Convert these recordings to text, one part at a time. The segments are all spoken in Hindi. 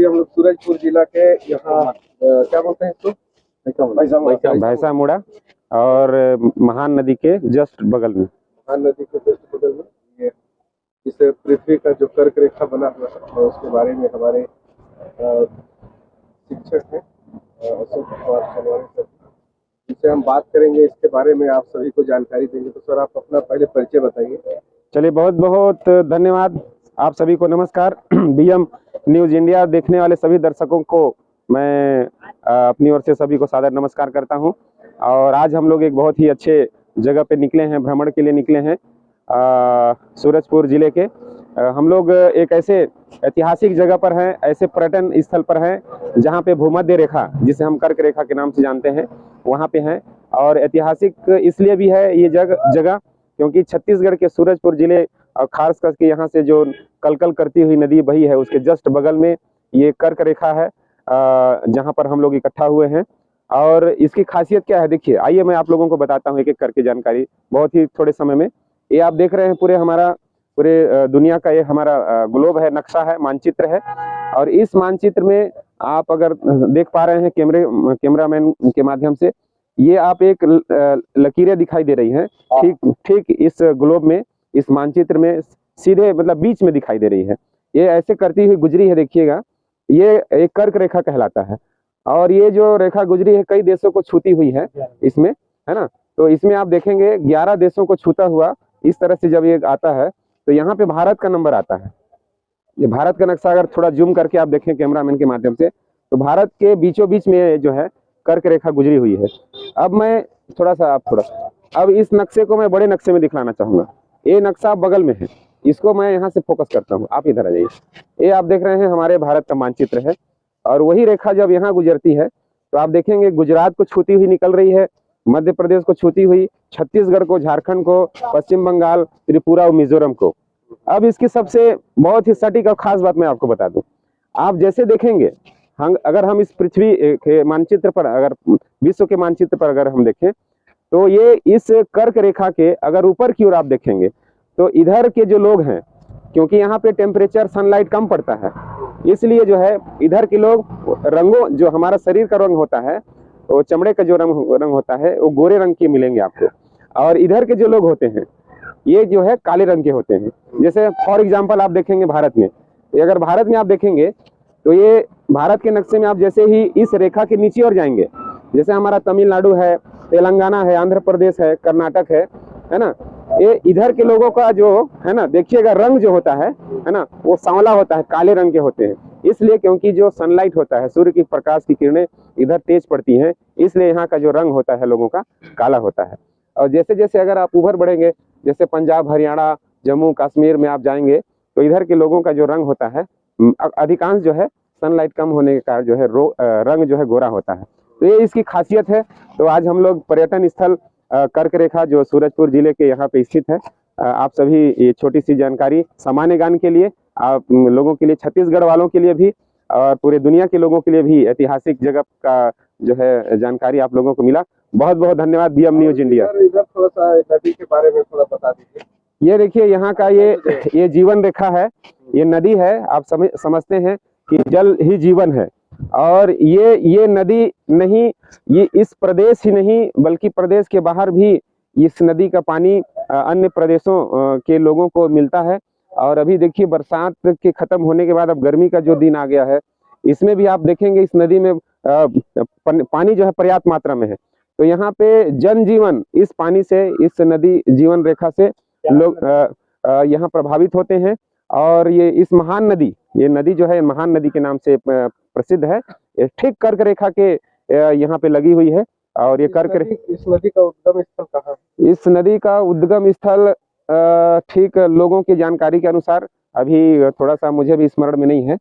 अभी हम लोग सूरजपुर जिला के यहाँ क्या बोलते हैं इसको, भैंसा मुड़ा और महान नदी के जस्ट बगल में, महान नदी के जस्ट बगल में ये इस पृथ्वी का जो कर्क रेखा बना हुआ है उसके बारे में हमारे शिक्षक हैं अशोक कुमार सनवानी सर, जिनसे हम बात करेंगे इसके बारे में, आप सभी को जानकारी देंगे। तो सर, आप अपना पहले परिचय बताइए। चलिए, बहुत बहुत धन्यवाद। आप सभी को नमस्कार। बीएम न्यूज इंडिया देखने वाले सभी दर्शकों को मैं अपनी ओर से सभी को सादर नमस्कार करता हूं। और आज हम लोग एक बहुत ही अच्छे जगह पे निकले हैं, भ्रमण के लिए निकले हैं। सूरजपुर जिले के हम लोग एक ऐसे ऐतिहासिक जगह पर हैं, ऐसे पर्यटन स्थल पर हैं जहां पे भूमध्य रेखा, जिसे हम कर्क रेखा के नाम से जानते हैं, वहां पे हैं। और ऐतिहासिक इसलिए भी है ये जगह क्योंकि छत्तीसगढ़ के सूरजपुर जिले और खास करके यहाँ से जो कलकल करती हुई नदी बही है उसके जस्ट बगल में ये कर्क रेखा है, जहाँ पर हम लोग इकट्ठा हुए हैं। और इसकी खासियत क्या है, देखिए, आइए मैं आप लोगों को बताता हूँ एक एक करके जानकारी बहुत ही थोड़े समय में। ये आप देख रहे हैं पूरे दुनिया का ये हमारा ग्लोब है, नक्शा है, मानचित्र है। और इस मानचित्र में आप अगर देख पा रहे हैं कैमरामैन के माध्यम से, ये आप एक लकीरें दिखाई दे रही हैं ठीक इस ग्लोब में, इस मानचित्र में सीधे मतलब बीच में दिखाई दे रही है। ये ऐसे करती हुई गुजरी है, देखिएगा, ये एक कर्क रेखा कहलाता है। और ये जो रेखा गुजरी है कई देशों को छूती हुई है इसमें, है ना। तो इसमें आप देखेंगे 11 देशों को छूता हुआ इस तरह से जब ये आता है तो यहाँ पे भारत का नंबर आता है। ये भारत का नक्शा अगर थोड़ा जूम करके आप देखें कैमरामैन के माध्यम से, तो भारत के बीचों बीच में जो है कर्क रेखा गुजरी हुई है। अब मैं अब इस नक्शे को मैं बड़े नक्शे में दिखलाना चाहूंगा। ये नक्शा बगल में है, इसको मैं यहाँ से फोकस करता हूँ, आप इधर आ जाइए। ये आप देख रहे हैं हमारे भारत का मानचित्र है। और वही रेखा जब यहाँ गुजरती है तो आप देखेंगे गुजरात को छूती हुई निकल रही है, मध्य प्रदेश को छूती हुई, छत्तीसगढ़ को, झारखंड को, पश्चिम बंगाल, त्रिपुरा और मिजोरम को। अब इसकी सबसे बहुत ही सटीक और खास बात मैं आपको बता दूं, आप जैसे देखेंगे अगर हम इस पृथ्वी के मानचित्र पर, अगर विश्व के मानचित्र पर अगर हम देखें तो ये इस कर्क रेखा के अगर ऊपर की ओर आप देखेंगे तो इधर के जो लोग हैं, क्योंकि यहाँ पे टेम्परेचर सनलाइट कम पड़ता है, इसलिए जो है इधर के लोग रंगों, जो हमारा शरीर का रंग होता है, वो चमड़े का जो रंग होता है वो गोरे रंग के मिलेंगे आपको। और इधर के जो लोग होते हैं ये जो है काले रंग के होते हैं। जैसे फॉर एग्जाम्पल आप देखेंगे भारत में, अगर भारत में आप देखेंगे तो ये भारत के नक्शे में आप जैसे ही इस रेखा के नीचे और जाएंगे, जैसे हमारा तमिलनाडु है, तेलंगाना है, आंध्र प्रदेश है, कर्नाटक है ना, ये इधर के लोगों का जो है ना, देखिएगा रंग जो होता है ना, वो सांवला होता है, काले रंग के होते हैं। इसलिए क्योंकि जो सनलाइट होता है, सूर्य की प्रकाश की किरणें इधर तेज पड़ती हैं, इसलिए यहाँ का जो रंग होता है लोगों का काला होता है। और जैसे जैसे अगर आप उभर बढ़ेंगे, जैसे पंजाब, हरियाणा, जम्मू कश्मीर में आप जाएंगे तो इधर के लोगों का जो रंग होता है अधिकांश जो है सनलाइट कम होने के कारण जो है रंग जो है गोरा होता है। तो ये इसकी खासियत है। तो आज हम लोग पर्यटन स्थल कर्क रेखा जो सूरजपुर जिले के यहाँ पे स्थित है, आप सभी ये छोटी सी जानकारी सामान्य ज्ञान के लिए, आप लोगों के लिए, छत्तीसगढ़ वालों के लिए भी और पूरे दुनिया के लोगों के लिए भी ऐतिहासिक जगह का जो है जानकारी आप लोगों को मिला। बहुत बहुत धन्यवाद बीएम न्यूज इंडिया। इधर थोड़ा सा नदी के बारे में थोड़ा बता दीजिए। ये देखिए यहाँ का ये जीवन रेखा है, ये नदी है। आप समझते हैं कि जल ही जीवन है। और ये नदी नहीं, ये इस प्रदेश ही नहीं बल्कि प्रदेश के बाहर भी इस नदी का पानी अन्य प्रदेशों के लोगों को मिलता है। और अभी देखिए बरसात के खत्म होने के बाद अब गर्मी का जो दिन आ गया है, इसमें भी आप देखेंगे इस नदी में पानी जो है पर्याप्त मात्रा में है। तो यहाँ पे जनजीवन इस पानी से, इस नदी जीवन रेखा से लोग यहाँ प्रभावित होते हैं। और ये इस महान नदी, ये नदी जो है महान नदी के नाम से प्रसिद्ध है। ये ठीक कर्क रेखा के यहाँ पे लगी हुई है। और ये इस नदी का उद्गम स्थल कहाँ है? इस नदी का उद्गम स्थल ठीक लोगों की जानकारी के अनुसार अभी थोड़ा सा मुझे भी स्मरण में नहीं है,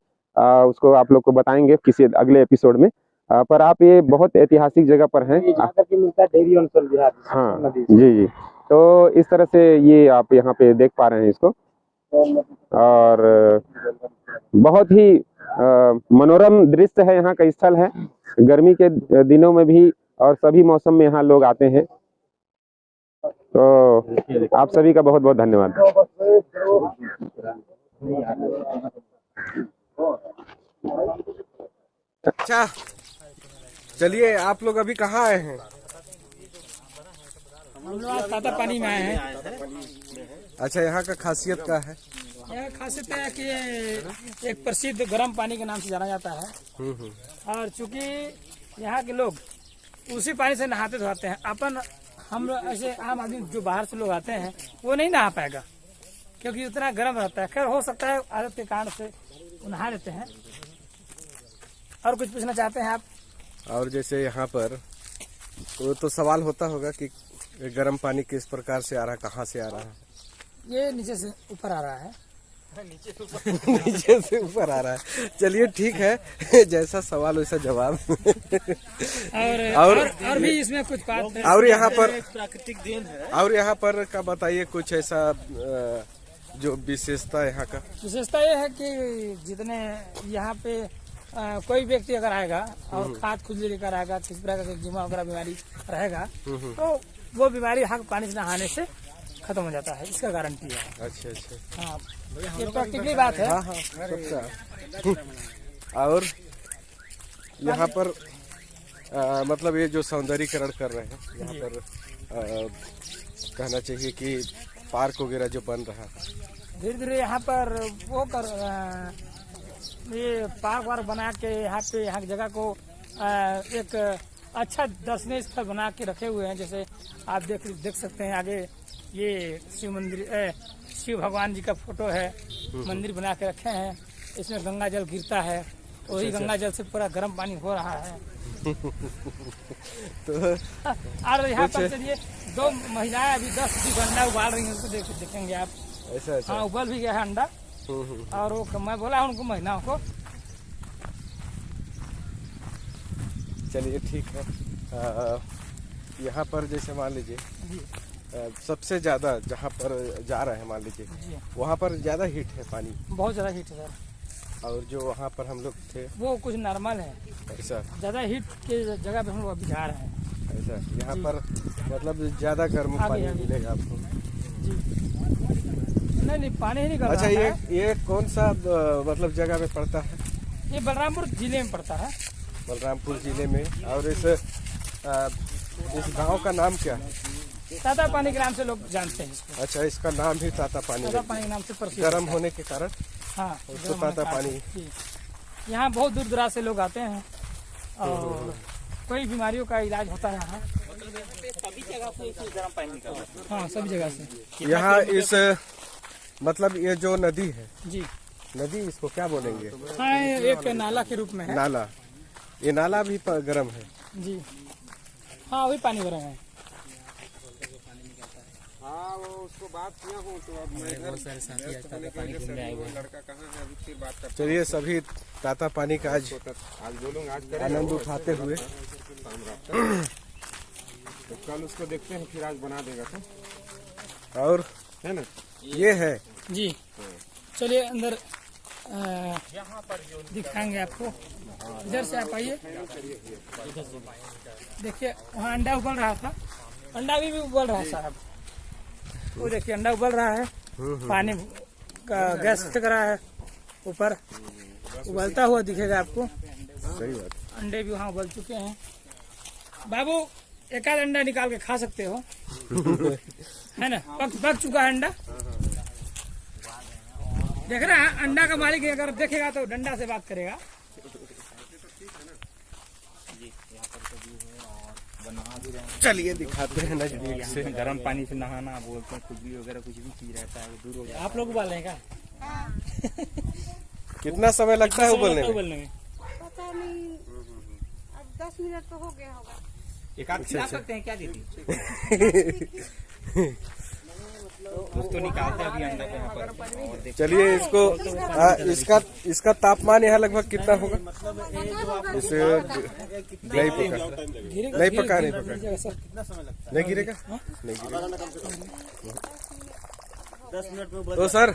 उसको आप लोग को बताएंगे किसी अगले एपिसोड में। पर आप ये बहुत ऐतिहासिक जगह पर हैं। मिलता है डेयरी अंचल बिहार। हाँ जी। तो इस तरह से ये आप यहाँ पे देख पा रहे हैं इसको। और बहुत ही मनोरम दृश्य है, यहाँ का स्थल है। गर्मी के दिनों में भी और सभी मौसम में यहाँ लोग आते हैं। तो आप सभी का बहुत बहुत धन्यवाद। अच्छा, चलिए आप लोग अभी कहाँ आए हैं? हम लोग आज ताता पानी में आए हैं। अच्छा, यहाँ का खासियत क्या है? यह खासियत है कि ये एक प्रसिद्ध गर्म पानी के नाम से जाना जाता है। और चूंकि यहाँ के लोग उसी पानी से नहाते धोते हैं, हम लोग ऐसे आम आदमी जो बाहर से लोग आते हैं वो नहीं नहा पाएगा, क्योंकि उतना गर्म रहता है। खैर, हो सकता है आदत के कारण से वो नहा लेते हैं। और कुछ पूछना चाहते हैं आप? और जैसे यहाँ पर तो सवाल होता होगा कि गर्म पानी किस प्रकार से आ रहा है, कहाँ से आ रहा है? ये नीचे से ऊपर आ रहा है। नीचे से ऊपर आ रहा है। चलिए ठीक है, जैसा सवाल वैसा जवाब। और भी इसमें कुछ बात है। और यहाँ पर प्राकृतिक देन है। और यहाँ पर का बताइए कुछ ऐसा जो विशेषता यहाँ का? विशेषता ये है कि जितने यहाँ पे कोई व्यक्ति अगर आएगा और खाद खुजली लेकर आएगा, किसी प्रकार का जुमा वगैरह बीमारी रहेगा तो वो बीमारी यहाँ पानी से नहाने से खत्म हो जाता है। इसका गारंटी है। अच्छा। हाँ, ये प्रैक्टिकली बात है। हाँ सबका। और यहाँ पर मतलब ये जो सौंदर्यीकरण कर रहे हैं यहाँ पर कहना चाहिए कि पार्क वगैरह जो बन रहा है, धीरे धीरे यहाँ पर वो ये पार्क वार्क बना के यहाँ की जगह को एक अच्छा दर्शनीय स्थल बना के रखे हुए हैं। जैसे आप देख सकते हैं आगे ये शिव भगवान जी का फोटो है, मंदिर बना के रखे हैं। इसमें गंगा जल गिरता है, वही गंगा जल से पूरा गर्म पानी हो रहा है। तो और यहाँ पर चलिए 2 महिलाएं अभी 10 अंडा उबाल रही हैं, उसको देखेंगे आप। ऐसा। हाँ, उबल भी गया है अंडा। और वो मैं बोला उनको महिलाओं को। चलिए ठीक है। यहाँ पर जैसे मान लीजिए सबसे ज्यादा जहाँ पर जा रहे हैं मान लीजिए वहाँ पर ज्यादा हीट है पानी, बहुत ज्यादा हीट है सर। और जो वहाँ पर हम लोग थे वो कुछ नॉर्मल है। ऐसा ज्यादा हीट के जगह पे हम लोग अभी जा रहे हैं। ऐसा यहाँ पर मतलब ज्यादा गर्म पानी मिलेगा आपको जी। नहीं, पानी ही नहीं कर अच्छा, रहा है। ये कौन सा मतलब जगह में पड़ता है? ये बलरामपुर जिले में पड़ता है। बलरामपुर जिले में। और इस गांव का नाम क्या है? ताता पानी के नाम से लोग जानते हैं इसको। अच्छा, इसका नाम ही ताता पानी ताता पानी के नाम से प्रसिद्ध। गर्म होने के कारण हाँ, उसको ताता पानी। यहाँ बहुत दूर दराज से लोग आते हैं और कोई बीमारियों का इलाज होता है यहाँ। सभी जगह से गर्म पानी निकलता है। हाँ, सभी जगह से। यहाँ इस मतलब ये जो नदी है जी, नदी इसको क्या बोलेंगे? हाँ, एक नाला के रूप में है। नाला। ये नाला भी गर्म है? जी हाँ, वही पानी गर्म है। हाँ, वो उसको बात किया हूँ तो अब मैं बहुत सारे साथी आज ताता पानी घूमने आए हुए हैं। लड़का कहाँ है अभी फिर बात करते चलिए सभी ताता पानी का आज बोलूँगा आज आनंद उठाते हुए तो कल उसको देखते हैं, फिर आज बना देगा तो और है ना। ये है जी, चलिए अंदर दिखाएंगे आपको। इधर से आप आइए। देखिए वहाँ अंडा उबल रहा था, अंडा भी उबल रहा है साहब। वो देखिए अंडा उबल रहा है, पानी का गैस फेंक रहा है ऊपर, उबलता हुआ दिखेगा आपको। सही बात। अंडे भी वहाँ उबल चुके हैं। बाबू, एक आध अंडा निकाल के खा सकते हो, है ना। पक चुका है अंडा। देख रहा है, अंडा का मालिक अगर देखेगा तो डंडा से बात करेगा। चलिए दिखाते हैं नजदीक से। गर्म पानी से नहाना बोलते हैं, खुजली वगैरह कुछ भी चीज रहता है वो दूर हो जाता है। आप लोग उबाल का कितना समय लगता है उबलने में? उबलने में पता नहीं, अब 10 मिनट तो हो गया होगा। एक आध खिला सकते हैं क्या दीदी? कुछ तो निकालते हैं अभी अंडा को यहाँ पर और देख। चलिए इसको इसका तापमान यहाँ लगभग कितना होगा? इसे नहीं पका नहीं गिरेगा। तो सर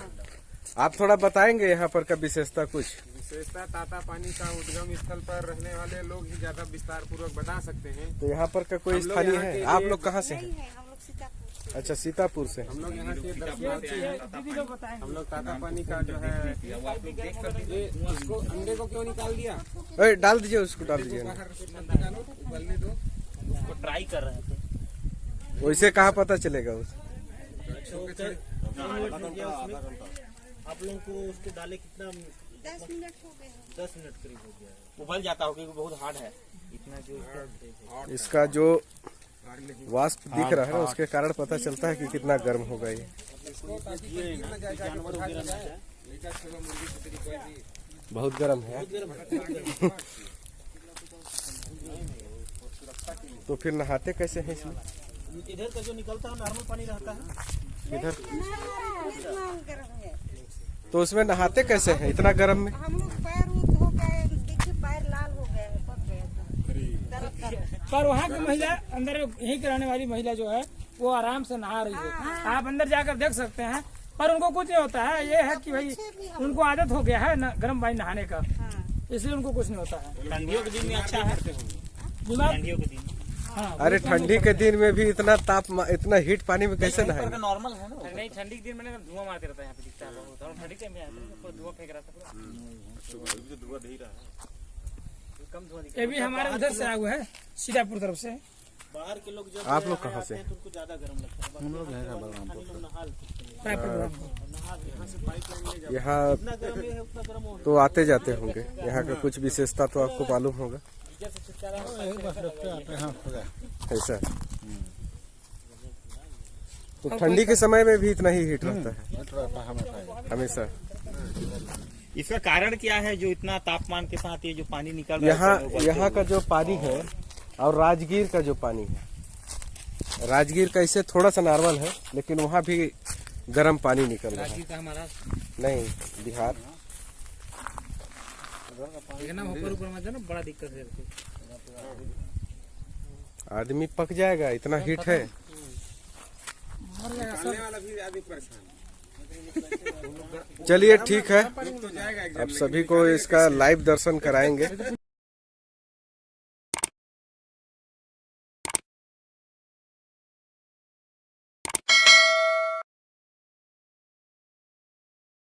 आप थोड़ा बताएंगे यहाँ पर का विशेषता कुछ? विशेषता ताता पानी का उद्गम स्थल पर रहने वाले लोग ही ज्यादा विस्तार पूर्वक बता सकते हैं। तो यहाँ पर का कोई स्थानीय है? आप लोग कहाँ से हैं? नहीं है, हम लोग सीतापुर से। अच्छा, सीतापुर से। हम लोग यहाँ के दीदी लोग बताएंगे। हम लोग ताता पानी का जो है ये इसको अंडे को क्यों निकाल दिया? अरे डाल दीजिए, उसको डाल दीजिए। बाहर मत निकालो, उबलने दो। उसको ट्राई कर रहे थे। वैसे कहाँ पता चलेगा उस? आप लोगों को उसको डाले कितना? 10 मिनट हो गए हैं। 10 मिनट करीब हो गया। उबल जाता हो क्योंकि बहुत हार्ड है इतना जो इसका जो वाष्प दिख रहा है ना, उसके कारण पता चलता है कि कितना गर्म होगा ये। बहुत गर्म है। तो फिर नहाते कैसे हैं इसमें? इधर का जो निकलता है नॉर्मल पानी रहता है। इधर इतना गर्म है। तो उसमें नहाते कैसे हैं इतना गर्म में? हम लोग पैर उठ हो गए, देखिए पैर लाल हो गए हैं, पक गए हैं। दर्द कर रहे हैं। पर वहाँ की महिला अंदर यहीं की रहने वाली महिला जो है वो आराम से नहा रही है। आप अंदर जाकर देख सकते हैं, पर उनको कुछ नहीं होता है। ये है कि भाई उनको आदत हो गया है गर्म पानी नहाने का, इसलिए उनको कुछ नहीं होता है। ठंडियों के दिन में अच्छा है। बीमार ठंडियों के दिन हाँ, अरे ठंडी के दिन में भी इतना इतना हीट पानी में कैसे नहाएंगे? नॉर्मल है ना। नहीं, ठंडी के दिन में धुआं मारते रहता है, यहाँ पे दिखता है। ठंडी टाइम में धुआं फेंक रहा था। ये भी हमारे उधर से आया हुआ है, सीतापुर तरफ से। बाहर के लोग जब आप लोग कहाँ से? तो उनको ज्यादा गर्म लगता है। हम लोग यहाँ जितना गर्म है उतना गर्म हो। तो आते जाते होंगे, यहाँ का कुछ विशेषता तो आपको मालूम होगा। ऐसा तो ठंडी के समय में भी इतना ही हीट रहता है हमेशा। इसका कारण क्या है जो इतना तापमान के साथ ये जो पानी निकल रहा है? यहाँ का जो पानी है और राजगीर का जो पानी है, राजगीर का इससे थोड़ा सा नॉर्मल है, लेकिन वहाँ भी गर्म पानी निकल रहा है। राजगीर का हमारा नहीं, बिहार। ऊपर मत जाना, बड़ा दिक्कत है। आदमी पक जाएगा, इतना हीट है। निकालने वाला भी आदमी परेशान। चलिए ठीक है, तो जाएगा अब सभी को इसका लाइव दर्शन कराएंगे।